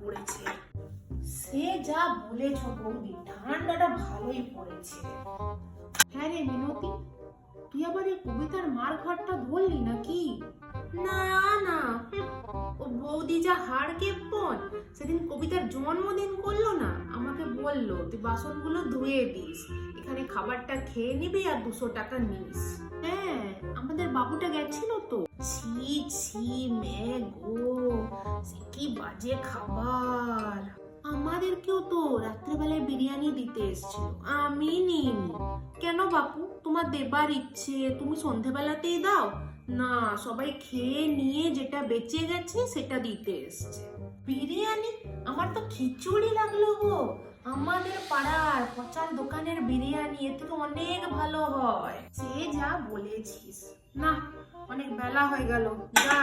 পড়েছে। সে যা বলেছ বৌদি, ঠান্ডাটা ভালোই পড়েছে। হ্যাঁ রে মিনতি, তুই আবার এই কবিতার মার ঘাটটা ধরলি নাকি? না না, ও বৌদি যা হাড় কেপ্পন, সেদিন কবিতার জন্মদিন করলো না, আমাকে বললো তুই বাসনগুলো ধুয়ে দিস, এখানে খাবারটা খেয়ে নিবি আর 200 টাকা নিস। হ্যাঁ, আমাদের বাবুটা গেছিল তো। ছি ছি গো, সে কি বাজে খাবার। আমাদেরকেও তো রাত্রেবেলায় বিরিয়ানি দিতে এসেছিল, আমি নিইনি। কেন বাপু, তোমার দেবার ইচ্ছে, তুমি সন্ধেবেলাতেই দাও না? সবাই খেয়ে নিয়ে যেটা বেঁচে গেছে সেটা দিতে এসছে। বিরিয়ানি? আমার তো খিচুড়ি লাগলো গো। আমাদের পাড়ার পচার দোকানের বিরিয়ানি এর থেকে অনেক ভালো হয়। সে যা বলেছিস। না, অনেক বেলা হয়ে গেল, যা।